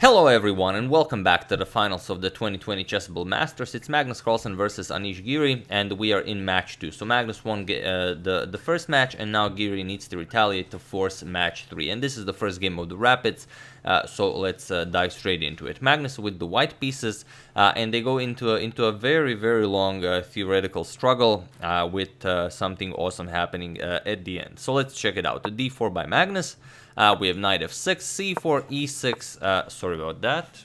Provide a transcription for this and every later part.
Hello everyone and welcome back to the finals of the 2020 Chessable Masters. It's Magnus Carlsen versus Anish Giri and we are in match 2. So Magnus won the first match and now Giri needs to retaliate to force match 3. And this is the first game of the Rapids, so let's dive straight into it. Magnus with the white pieces and they go into a very long theoretical struggle with something awesome happening at the end. So let's check it out. The d4 by Magnus. We have knight f6, c4, e6, sorry about that,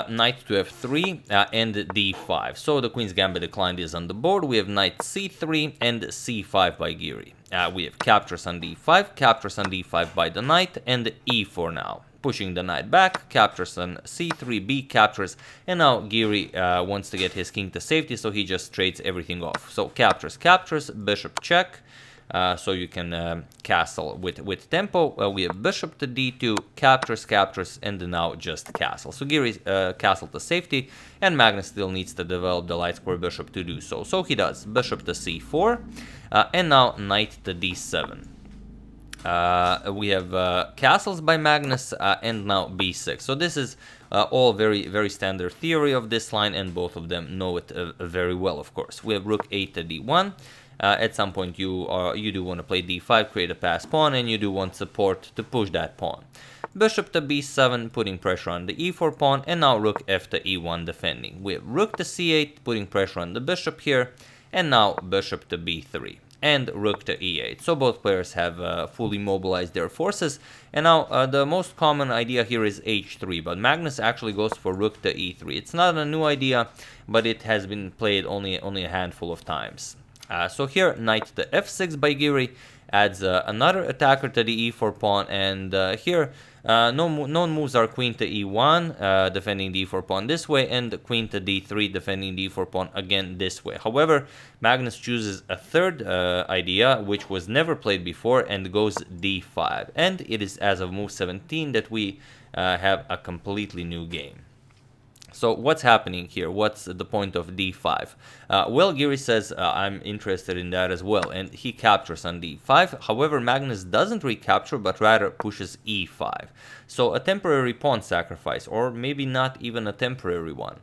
knight to f3, and d5. So the queen's gambit declined is on the board. We have knight c3 and c5 by Giri. We have captures on d5, captures on d5 by the knight, and e4 now. Pushing the knight back, captures on c3, b captures, and now Giri wants to get his king to safety, so he just trades everything off. So captures, captures, bishop check. So you can castle with tempo. We have bishop to d2, captures, captures, and now just castle. So Giri castle to safety, and Magnus still needs to develop the light square bishop to do so. So he does bishop to c4, and now knight to d7. We have castles by Magnus, and now b6. So this is all very standard theory of this line, and both of them know it very well, of course. We have rook a to d1. At some point you do want to play d5, create a pass pawn, and you do want support to push that pawn. Bishop to b7, putting pressure on the e4 pawn, and now rook f to e1 defending. We have rook to c8, putting pressure on the bishop here, and now bishop to b3, and rook to e8. So both players have fully mobilized their forces, and now the most common idea here is h3, but Magnus actually goes for rook to e3. It's not a new idea, but it has been played only a handful of times. So here, knight to f6 by Giri adds another attacker to the e4 pawn, and here known moves are queen to e1, defending the e4 pawn this way, and queen to d3, defending the e4 pawn again this way. However, Magnus chooses a third idea, which was never played before, and goes d5. And it is as of move 17 that we have a completely new game. So what's happening here? What's the point of d5? Well, Giri says, I'm interested in that as well, and he captures on d5. However, Magnus doesn't recapture, but rather pushes e5. So a temporary pawn sacrifice, or maybe not even a temporary one.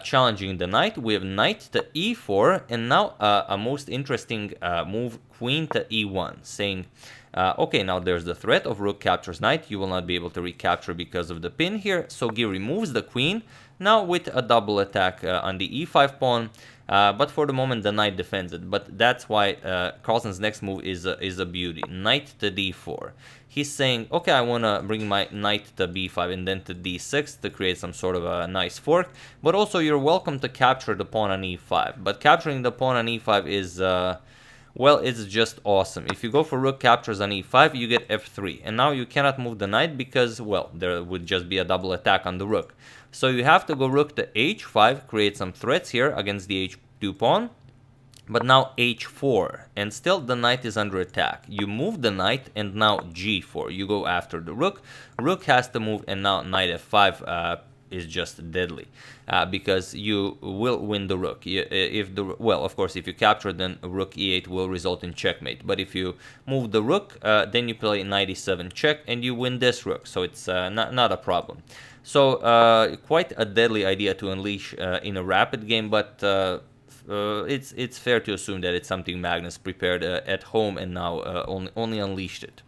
Challenging the knight, we have knight to e4, and now a most interesting move, queen to e1, saying, okay, now there's the threat of rook captures knight. You will not be able to recapture because of the pin here. So Giri moves the queen, now with a double attack on the e5 pawn. But for the moment, the knight defends it. But that's why Carlsen's next move is a beauty. Knight to d4. He's saying, okay, I want to bring my knight to b5 and then to d6 to create some sort of a nice fork. But also, you're welcome to capture the pawn on e5. But capturing the pawn on e5 is... well, it's just awesome. If you go for rook captures on e5, you get f3. And now you cannot move the knight because, well, there would just be a double attack on the rook. So you have to go rook to h5, create some threats here against the h2 pawn. But now h4, and still the knight is under attack. You move the knight, and now g4. You go after the rook. Rook has to move, and now knight f5 is just deadly, because you will win the rook. Well, of course, if you capture, then rook e8 will result in checkmate. But if you move the rook, then you play knight e7 check, and you win this rook. So it's not a problem. So quite a deadly idea to unleash in a rapid game, but it's fair to assume that it's something Magnus prepared at home and now only unleashed it.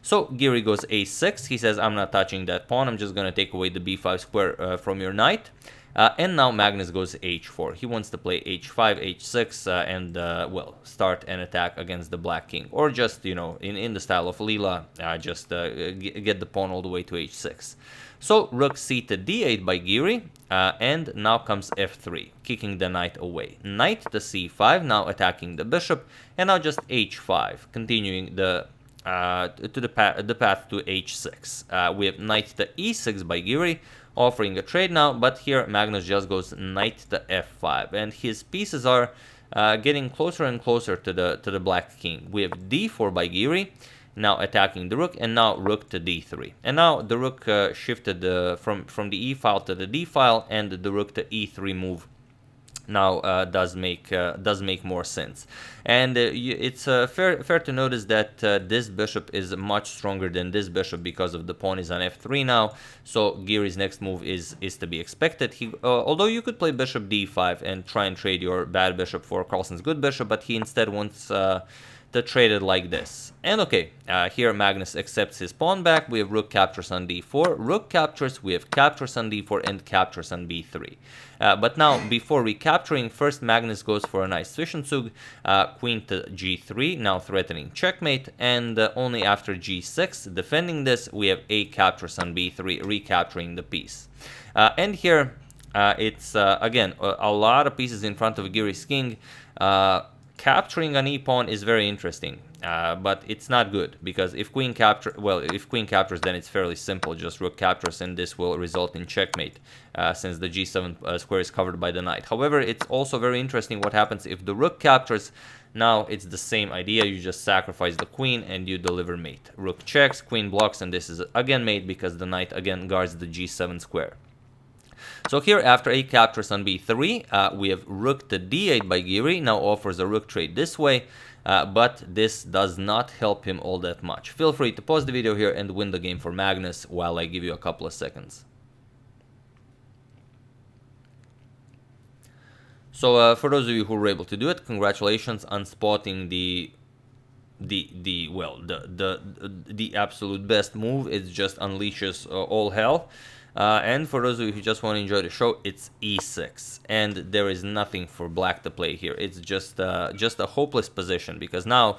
So Giri goes a6. He says, I'm not touching that pawn. I'm just going to take away the b5 square from your knight. And now Magnus goes h4. He wants to play h5, h6, and, well, start an attack against the black king. Or just, you know, in the style of Leela, just get the pawn all the way to h6. So rook c to d8 by Giri, and now comes f3, kicking the knight away. Knight to c5, now attacking the bishop, and now just h5, continuing the path to h6. We have knight to e6 by Giri, offering a trade now, but here Magnus just goes knight to f5, and his pieces are getting closer and closer to the black king. We have d4 by Giri, now attacking the rook, and now rook to d3. And now the rook shifted from the e file to the d file, and the rook to e3 move now does make more sense. And it's fair to notice that this bishop is much stronger than this bishop because of the pawn is on f3 now. So Giri's next move is to be expected. Although you could play bishop d5 and try and trade your bad bishop for Carlsen's good bishop, but he instead wants to trade it like this. And okay, here Magnus accepts his pawn back. We have rook captures on d4, rook captures, we have captures on d4 and captures on b3. But now, before recapturing, first Magnus goes for a nice Zwischenzug, queen to g3, now threatening checkmate, and only after g6, defending this, we have a captures on b3, recapturing the piece. And here, it's, again, a lot of pieces in front of Giri's king. Capturing an e-pawn is very interesting, but it's not good, because if queen captures, then it's fairly simple, just rook captures, and this will result in checkmate, since the g7 square is covered by the knight. However, it's also very interesting what happens if the rook captures. Now it's the same idea, you just sacrifice the queen and you deliver mate. Rook checks, queen blocks, and this is again mate because the knight again guards the g7 square. So here, after a captures on b3, we have rook to d8 by Giri, now offers a rook trade this way, but this does not help him all that much. Feel free to pause the video here and win the game for Magnus while I give you a couple of seconds. So for those of you who were able to do it, congratulations on spotting the absolute best move. It just unleashes all hell. And for those of you who just want to enjoy the show, it's e6, and there is nothing for black to play here. It's just a hopeless position, because now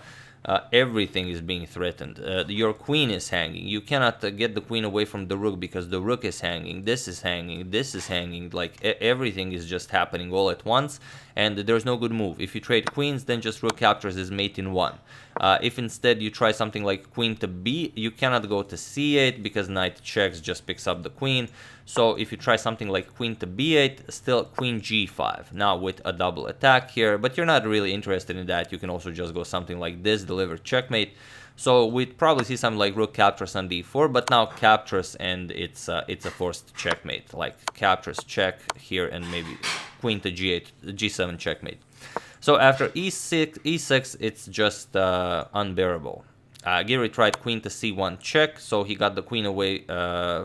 everything is being threatened. Your queen is hanging. You cannot get the queen away from the rook because the rook is hanging. This is hanging. This is hanging. Like everything is just happening all at once, and there's no good move. If you trade queens, then just rook captures is mate in one. If instead you try something like queen to b, you cannot go to c8 because knight checks, just picks up the queen. So if you try something like queen to b8, still queen g5. Now with a double attack here, but you're not really interested in that. You can also just go something like this, deliver checkmate. So we'd probably see something like rook captures on d4, but now captures and it's a forced checkmate. Like captures check here and maybe queen to g8, g7 checkmate. So after e6, it's just unbearable. Giri tried queen to c1 check, so he got the queen away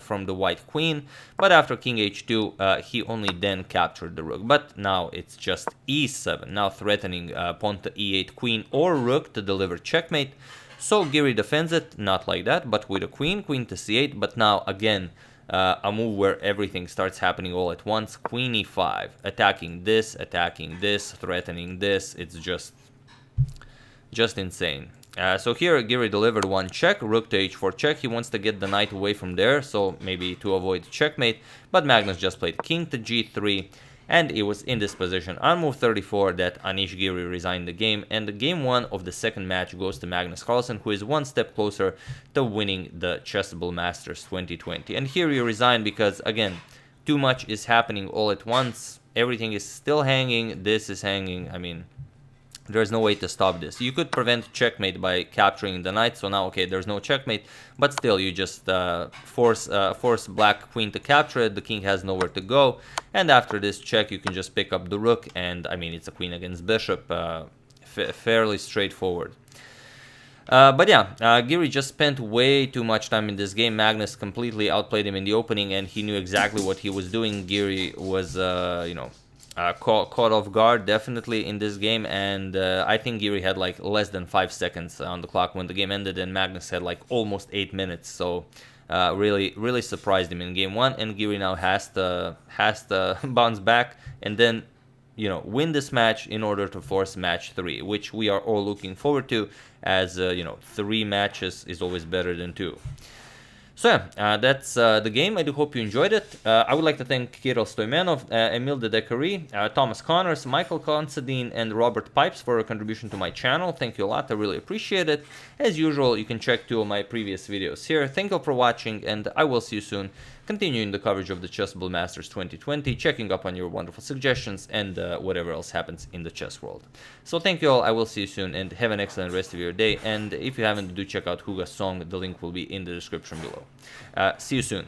from the white queen. But after king h2, he only then captured the rook. But now it's just e7, now threatening pawn to e8, queen or rook to deliver checkmate. So Giri defends it, not like that, but with a queen, queen to c8. But now again, a move where everything starts happening all at once. Queen e5, attacking this, threatening this. It's just insane. So here Giri delivered one check, rook to h4 check. He wants to get the knight away from there, so maybe to avoid checkmate. But Magnus just played king to g3, and it was in this position on move 34 that Anish Giri resigned the game, and the game 1 of the second match goes to Magnus Carlsen, who is one step closer to winning the Chessable Masters 2020. And here you resign because, again, too much is happening all at once. Everything is still hanging, this is hanging. I mean, there's no way to stop this. You could prevent checkmate by capturing the knight, so now, okay, there's no checkmate, but still, you just force black queen to capture it. The king has nowhere to go, and after this check, you can just pick up the rook, and, I mean, it's a queen against bishop, fairly straightforward. But yeah, Giri just spent way too much time in this game. Magnus completely outplayed him in the opening, and he knew exactly what he was doing. Giri was, caught off guard definitely in this game, and I think Giri had like less than 5 seconds on the clock when the game ended, and Magnus had like almost 8 minutes. So really surprised him in game 1, and Giri now has to bounce back and then win this match in order to force match 3, which we are all looking forward to, as 3 matches is always better than 2. So yeah, that's the game. I do hope you enjoyed it. I would like to thank Kirill Stoimenov, Emil Dedekari, Thomas Connors, Michael Considine, and Robert Pipes for a contribution to my channel. Thank you a lot. I really appreciate it. As usual, you can check 2 of my previous videos here. Thank you for watching, and I will see you soon, continuing the coverage of the Chessable Masters 2020, checking up on your wonderful suggestions and whatever else happens in the chess world. So thank you all. I will see you soon, and have an excellent rest of your day. And if you haven't, do check out Huga's song. The link will be in the description below. See you soon.